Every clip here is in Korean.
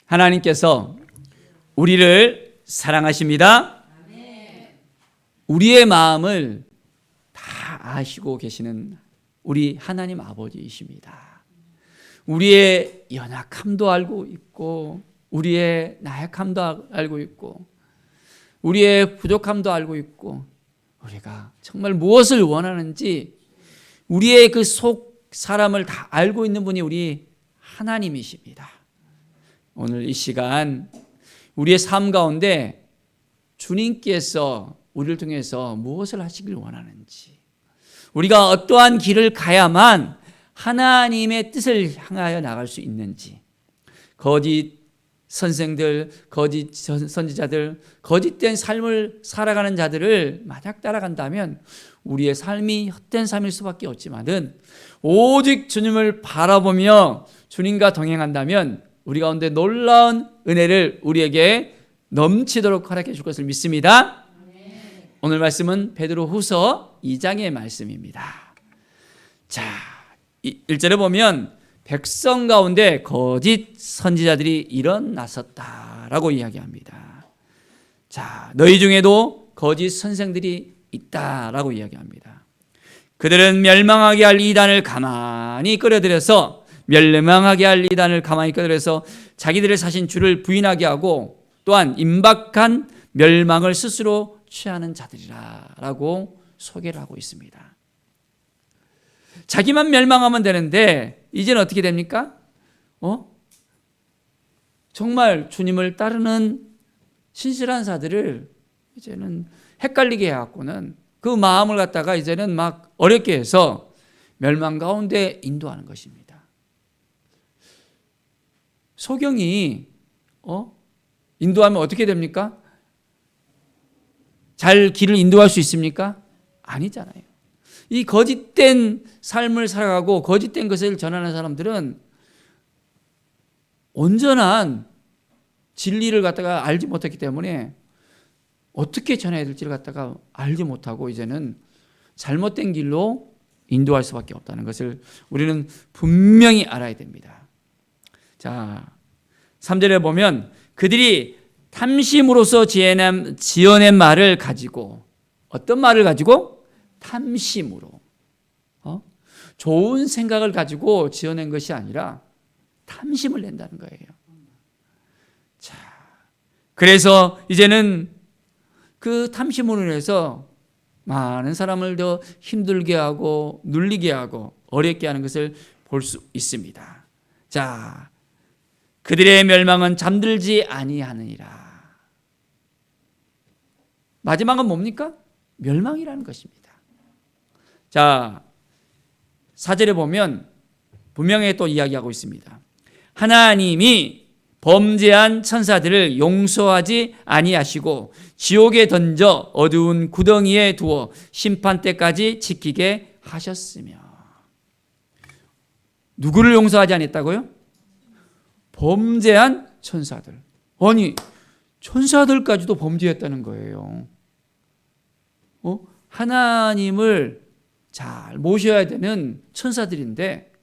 하나님께서 우리를 사랑하십니다. 우리의 마음을 다 아시고 계시는 우리 하나님 아버지이십니다. 우리의 연약함도 알고 있고, 우리의 나약함도 알고 있고, 우리의 부족함도 알고 있고, 우리가 정말 무엇을 원하는지 우리의 그 속 사람을 다 알고 있는 분이 우리 하나님이십니다. 오늘 이 시간 우리의 삶 가운데 주님께서 우리를 통해서 무엇을 하시길 원하는지, 우리가 어떠한 길을 가야만 하나님의 뜻을 향하여 나갈 수 있는지, 거짓 선생들, 거짓 선지자들, 거짓된 삶을 살아가는 자들을 만약 따라간다면 우리의 삶이 헛된 삶일 수밖에 없지만은, 오직 주님을 바라보며 주님과 동행한다면 우리 가운데 놀라운 은혜를 우리에게 넘치도록 허락해 줄 것을 믿습니다. 오늘 말씀은 베드로후서 2장의 말씀입니다. 자, 1절에 보면 백성 가운데 거짓 선지자들이 일어났었다라고 이야기합니다. 자, 너희 중에도 거짓 선생들이 있다라고 이야기합니다. 그들은 멸망하게 할 이단을 가만히 끌어들여서 자기들의 사신 주를 부인하게 하고, 또한 임박한 멸망을 스스로 취하는 자들이라고 소개를 하고 있습니다. 자기만 멸망하면 되는데 이제는 어떻게 됩니까? 정말 주님을 따르는 신실한 자들을 이제는 헷갈리게 해갖고는 그 마음을 갖다가 이제는 막 어렵게 해서 멸망 가운데 인도하는 것입니다. 소경이 인도하면 어떻게 됩니까? 잘 길을 인도할 수 있습니까? 아니잖아요. 이 거짓된 삶을 살아가고 거짓된 것을 전하는 사람들은 온전한 진리를 갖다가 알지 못했기 때문에 어떻게 전해야 될지를 갖다가 알지 못하고 이제는 잘못된 길로 인도할 수밖에 없다는 것을 우리는 분명히 알아야 됩니다. 자, 3절에 보면 그들이 탐심으로서 지어낸 말을 가지고, 어떤 말을 가지고? 탐심으로. 좋은 생각을 가지고 지어낸 것이 아니라 탐심을 낸다는 거예요. 자, 그래서 이제는 그 탐심으로 인해서 많은 사람을 더 힘들게 하고 눌리게 하고 어렵게 하는 것을 볼 수 있습니다. 자, 그들의 멸망은 잠들지 아니하느니라. 마지막은 뭡니까? 멸망이라는 것입니다. 자, 4절에 보면 분명히 또 이야기하고 있습니다. 하나님이 범죄한 천사들을 용서하지 아니하시고 지옥에 던져 어두운 구덩이에 두어 심판 때까지 지키게 하셨으며. 누구를 용서하지 않았다고요? 범죄한 천사들. 아니, 천사들까지도 범죄했다는 거예요. 하나님을 잘 모셔야 되는 천사들인데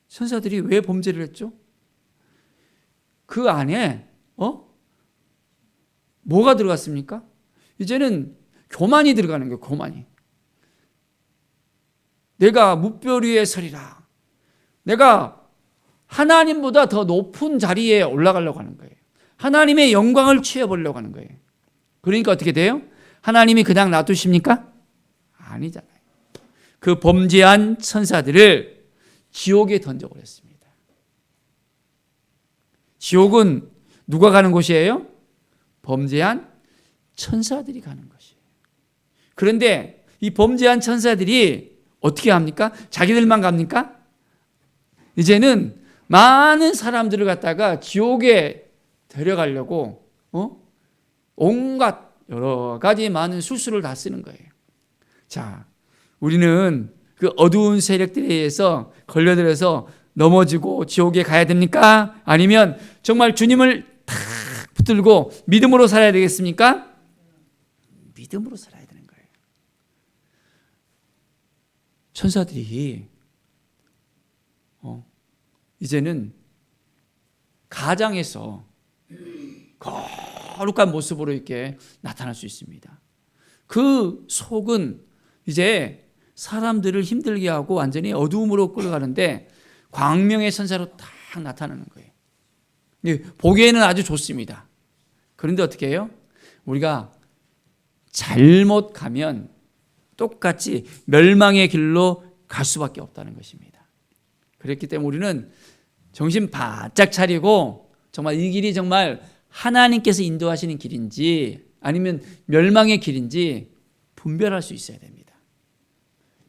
천사들이 왜 범죄를 했죠? 그 안에 뭐가 들어갔습니까? 이제는 교만이 들어가는 거예요. 교만이. 내가 뭇별 위에 서리라. 내가 하나님보다 더 높은 자리에 올라가려고 하는 거예요. 하나님의 영광을 취해보려고 하는 거예요. 그러니까 어떻게 돼요? 하나님이 그냥 놔두십니까? 아니잖아요. 그 범죄한 천사들을 지옥에 던져버렸습니다. 지옥은 누가 가는 곳이에요? 범죄한 천사들이 가는 것이에요. 그런데 이 범죄한 천사들이 어떻게 합니까? 자기들만 갑니까? 이제는 많은 사람들을 갖다가 지옥에 데려가려고 온갖 여러 가지 많은 술수를 다 쓰는 거예요. 자, 우리는 그 어두운 세력들에 의해서 걸려들어서 넘어지고 지옥에 가야 됩니까? 아니면 정말 주님을 탁 붙들고 믿음으로 살아야 되겠습니까? 믿음으로 살아야 되는 거예요. 천사들이 이제는 가장에서 거룩한 모습으로 이렇게 나타날 수 있습니다. 그 속은 이제 사람들을 힘들게 하고 완전히 어두움으로 끌어가는데 광명의 선사로 딱 나타나는 거예요. 보기에는 아주 좋습니다. 그런데 어떻게 해요? 우리가 잘못 가면 똑같이 멸망의 길로 갈 수밖에 없다는 것입니다. 그렇기 때문에 우리는 정신 바짝 차리고 정말 이 길이 정말 하나님께서 인도하시는 길인지 아니면 멸망의 길인지 분별할 수 있어야 됩니다.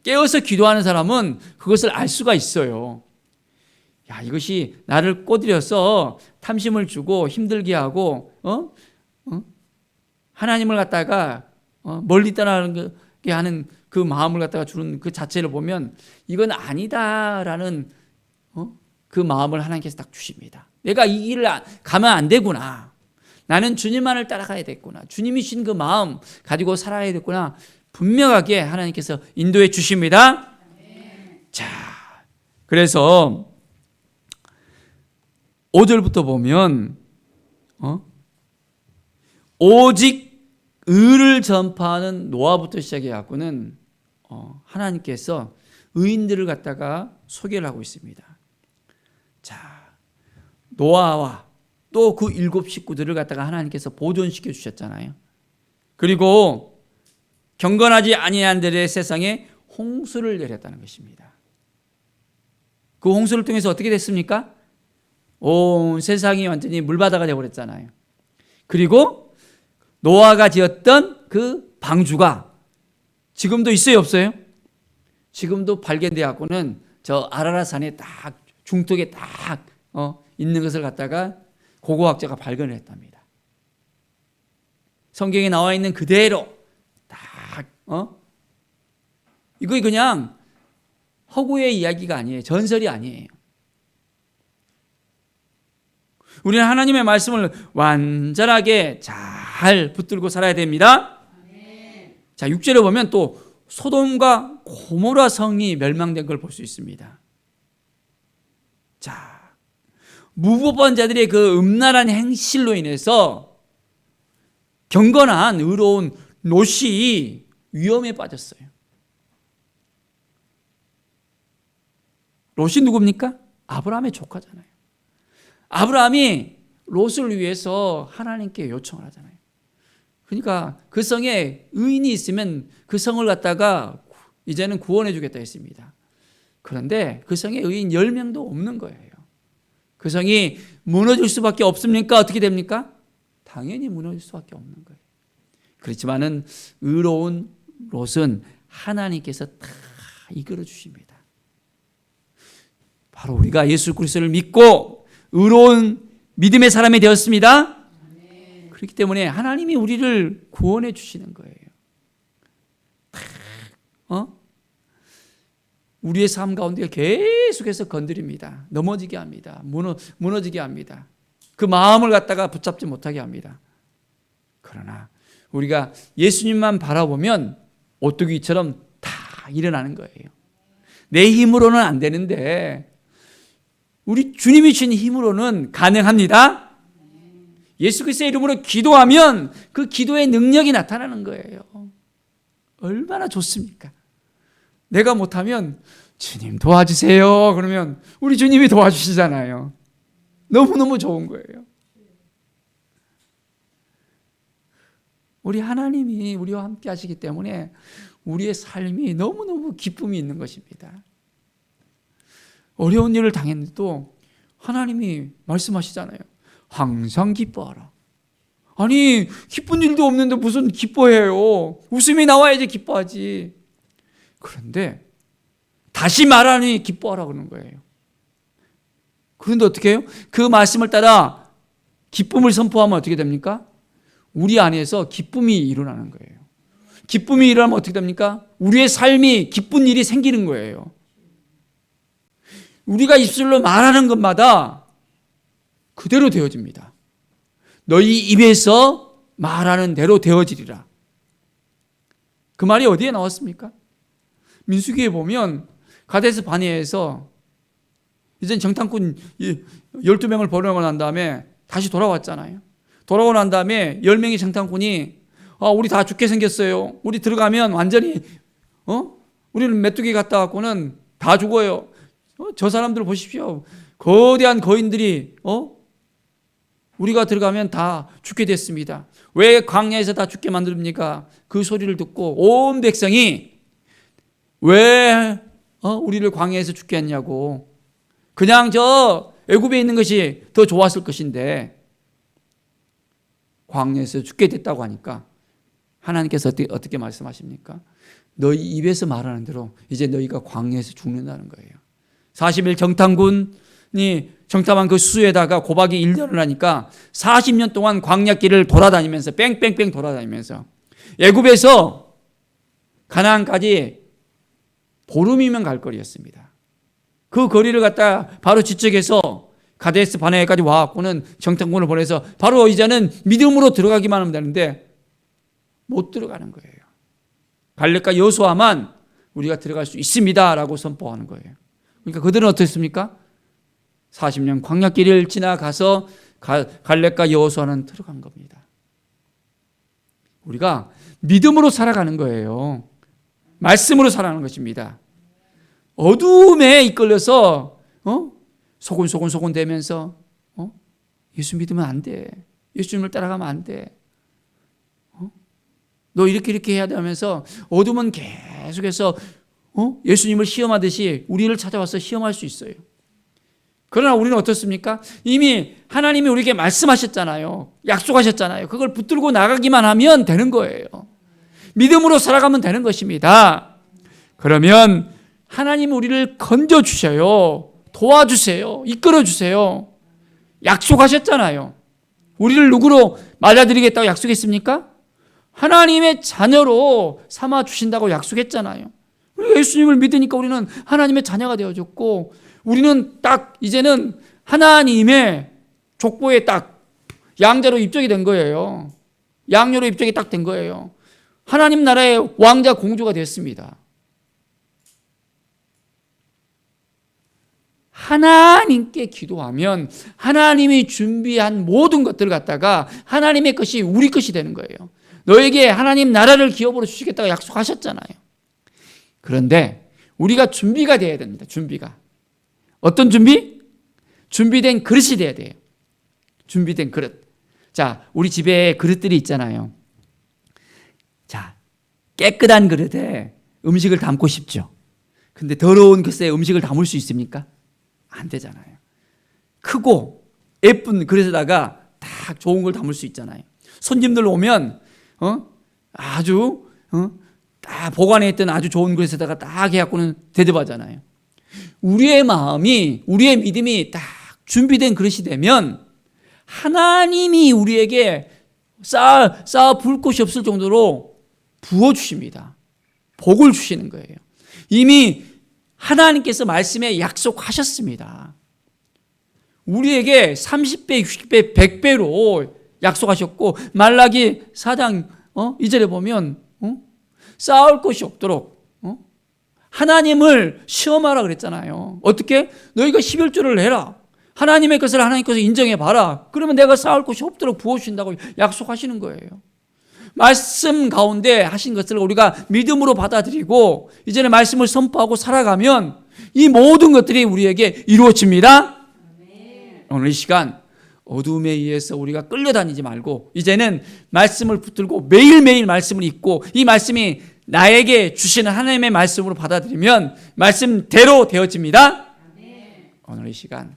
깨어서 기도하는 사람은 그것을 알 수가 있어요. 야, 이것이 나를 꼬드려서 탐심을 주고 힘들게 하고 하나님을 갖다가 멀리 떠나게 하는 그 마음을 갖다가 주는 그 자체를 보면 이건 아니다라는 그 마음을 하나님께서 딱 주십니다. 내가 이 길을 가면 안 되구나. 나는 주님만을 따라가야 되겠구나. 주님이 주신 그 마음 가지고 살아야 되겠구나. 분명하게 하나님께서 인도해 주십니다. 자, 그래서 5절부터 보면 오직 의를 전파하는 노아부터 시작해 갖고는 하나님께서 의인들을 갖다가 소개를 하고 있습니다. 자, 노아와 또 그 7 식구들을 갖다가 하나님께서 보존시켜 주셨잖아요. 그리고 경건하지 아니한 들의 세상에 홍수를 내렸다는 것입니다. 그 홍수를 통해서 어떻게 됐습니까? 온 세상이 완전히 물바다가 되어버렸잖아요. 그리고 노아가 지었던 그 방주가 지금도 있어요, 없어요? 지금도 발견되어 갖고는 저 아라라 산에 딱 중턱에 딱 있는 것을 갖다가 고고학자가 발견을 했답니다. 성경에 나와 있는 그대로 딱 이거 그냥 허구의 이야기가 아니에요. 전설이 아니에요. 우리는 하나님의 말씀을 완전하게 잘 붙들고 살아야 됩니다. 자, 6절에 보면 또 소돔과 고모라 성이 멸망된 걸 볼 수 있습니다. 자, 무법한 자들의 그 음란한 행실로 인해서 경건한 의로운 롯이 위험에 빠졌어요. 롯이 누굽니까? 아브라함의 조카잖아요. 아브라함이 롯을 위해서 하나님께 요청을 하잖아요. 그러니까 그 성에 의인이 있으면 그 성을 갖다가 이제는 구원해 주겠다 했습니다. 그런데 그 성에 의인 10명도 없는 거예요. 그 성이 무너질 수밖에 없습니까? 어떻게 됩니까? 당연히 무너질 수밖에 없는 거예요. 그렇지만은 의로운 롯은 하나님께서 다 이끌어 주십니다. 바로 우리가 예수 그리스도를 믿고 의로운 믿음의 사람이 되었습니다. 그렇기 때문에 하나님이 우리를 구원해 주시는 거예요. 우리의 삶 가운데 계속해서 건드립니다. 넘어지게 합니다. 무너지게 합니다. 그 마음을 갖다가 붙잡지 못하게 합니다. 그러나 우리가 예수님만 바라보면 오뚜기처럼 다 일어나는 거예요. 내 힘으로는 안 되는데 우리 주님이 주신 힘으로는 가능합니다. 예수 그리스도의 이름으로 기도하면 그 기도의 능력이 나타나는 거예요. 얼마나 좋습니까? 내가 못하면 주님 도와주세요. 그러면 우리 주님이 도와주시잖아요. 너무너무 좋은 거예요. 우리 하나님이 우리와 함께 하시기 때문에 우리의 삶이 너무너무 기쁨이 있는 것입니다. 어려운 일을 당했는데도 하나님이 말씀하시잖아요. 항상 기뻐하라. 아니, 기쁜 일도 없는데 무슨 기뻐해요. 웃음이 나와야지 기뻐하지. 그런데 다시 말하니 기뻐하라 그러는 거예요. 그런데 어떻게 해요? 그 말씀을 따라 기쁨을 선포하면 어떻게 됩니까? 우리 안에서 기쁨이 일어나는 거예요. 기쁨이 일어나면 어떻게 됩니까? 우리의 삶이 기쁜 일이 생기는 거예요. 우리가 입술로 말하는 것마다 그대로 되어집니다. 너희 입에서 말하는 대로 되어지리라. 그 말이 어디에 나왔습니까? 민수기에 보면 가데스 바네아에서 이젠 정탐꾼 12명을 보내고 난 다음에 다시 돌아왔잖아요. 돌아오고 난 다음에 10명의 정탐꾼이 우리 다 죽게 생겼어요. 우리 들어가면 완전히 우리는 메뚜기 갔다 왔고는 다 죽어요. 저 사람들 보십시오. 거대한 거인들이 우리가 들어가면 다 죽게 됐습니다. 왜 광야에서 다 죽게 만듭니까? 그 소리를 듣고 온 백성이 왜 우리를 광야에서 죽게 했냐고. 그냥 저 애굽에 있는 것이 더 좋았을 것인데 광야에서 죽게 됐다고 하니까 하나님께서 어떻게 말씀하십니까? 너희 입에서 말하는 대로 이제 너희가 광야에서 죽는다는 거예요. 40일 정탐군이 정탐한 그 수에다가 고박이 1년을 하니까 40년 동안 광야길을 돌아다니면서 뺑뺑뺑 돌아다니면서 애굽에서 가나안까지 보름이면 갈 거리였습니다. 그 거리를 갖다 바로 지척에서 가데스 바네아까지 와갖고는 정탐꾼을 보내서 바로 이제는 믿음으로 들어가기만 하면 되는데 못 들어가는 거예요. 갈렙과 여호수아만 우리가 들어갈 수 있습니다라고 선포하는 거예요. 그러니까 그들은 어떻습니까? 40년 광야길을 지나가서 갈렙과 여호수아는 들어간 겁니다. 우리가 믿음으로 살아가는 거예요. 말씀으로 살아가는 것입니다. 어둠에 이끌려서 소곤소곤 되면서 예수 믿으면 안 돼. 예수님을 따라가면 안 돼. 너 이렇게 해야 돼 하면서 어둠은 계속해서 예수님을 시험하듯이 우리를 찾아와서 시험할 수 있어요. 그러나 우리는 어떻습니까? 이미 하나님이 우리에게 말씀하셨잖아요. 약속하셨잖아요. 그걸 붙들고 나가기만 하면 되는 거예요. 믿음으로 살아가면 되는 것입니다. 그러면 하나님은 우리를 건져주셔요. 도와주세요. 이끌어주세요. 약속하셨잖아요. 우리를 누구로 맞아들이겠다고 약속했습니까? 하나님의 자녀로 삼아주신다고 약속했잖아요. 우리가 예수님을 믿으니까 우리는 하나님의 자녀가 되어졌고 우리는 딱 이제는 하나님의 족보에 딱 양자로 입적이 된 거예요. 양녀로 입적이 딱 된 거예요. 하나님 나라의 왕자 공주가 됐습니다. 하나님께 기도하면 하나님이 준비한 모든 것들을 갖다가 하나님의 것이 우리 것이 되는 거예요. 너에게 하나님 나라를 기업으로 주시겠다고 약속하셨잖아요. 그런데 우리가 준비가 돼야 됩니다. 준비가. 어떤 준비? 준비된 그릇이 돼야 돼요. 준비된 그릇. 자, 우리 집에 그릇들이 있잖아요. 자, 깨끗한 그릇에 음식을 담고 싶죠. 근데 더러운 그릇에 음식을 담을 수 있습니까? 안 되잖아요. 크고 예쁜 그릇에다가 딱 좋은 걸 담을 수 있잖아요. 손님들 오면 아주 딱 보관해 있던 아주 좋은 그릇에다가 딱 해갖고는 대접하잖아요. 우리의 마음이, 우리의 믿음이 딱 준비된 그릇이 되면 하나님이 우리에게 쌓아 부을 곳이 없을 정도로 부어주십니다. 복을 주시는 거예요. 이미 하나님께서 말씀에 약속하셨습니다. 우리에게 30배, 60배, 100배로 약속하셨고 말라기 4장 2절에 보면 쌓을 것이 없도록 하나님을 시험하라 그랬잖아요. 어떻게? 너희가 11조를 해라. 하나님의 것을 하나님 것을 인정해봐라. 그러면 내가 쌓을 것이 없도록 부어주신다고 약속하시는 거예요. 말씀 가운데 하신 것을 우리가 믿음으로 받아들이고 이제는 말씀을 선포하고 살아가면 이 모든 것들이 우리에게 이루어집니다. 오늘 이 시간 어둠에 의해서 우리가 끌려다니지 말고 이제는 말씀을 붙들고 매일매일 말씀을 읽고 이 말씀이 나에게 주시는 하나님의 말씀으로 받아들이면 말씀대로 되어집니다. 오늘 이 시간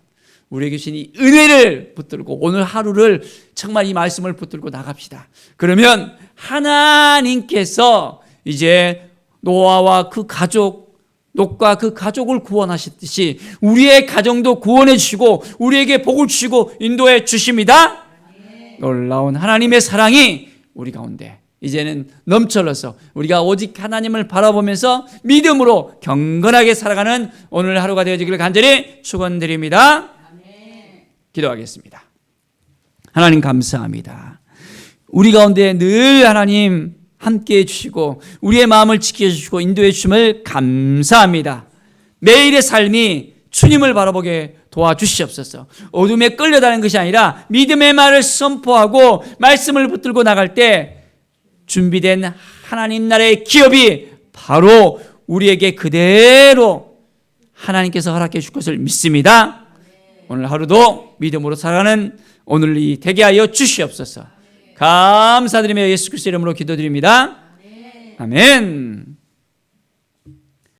우리에게 주신 이 은혜를 붙들고 오늘 하루를 정말 이 말씀을 붙들고 나갑시다. 그러면 하나님께서 이제 노아와 그 가족, 롯과 그 가족을 구원하셨듯이 우리의 가정도 구원해 주시고 우리에게 복을 주시고 인도해 주십니다. 놀라운 하나님의 사랑이 우리 가운데 이제는 넘쳐나서 우리가 오직 하나님을 바라보면서 믿음으로 경건하게 살아가는 오늘 하루가 되어지기를 간절히 축원드립니다. 기도하겠습니다. 하나님 감사합니다. 우리 가운데 늘 하나님 함께해 주시고 우리의 마음을 지켜주시고 인도해 주심을 감사합니다. 매일의 삶이 주님을 바라보게 도와주시옵소서. 어둠에 끌려다니는 것이 아니라 믿음의 말을 선포하고 말씀을 붙들고 나갈 때 준비된 하나님 나라의 기업이 바로 우리에게 그대로 하나님께서 허락해 줄 것을 믿습니다. 오늘 하루도 믿음으로 살아가는 오늘이 되게 하여 주시옵소서. 감사드리며 예수 그리스도의 이름으로 기도드립니다. 아멘.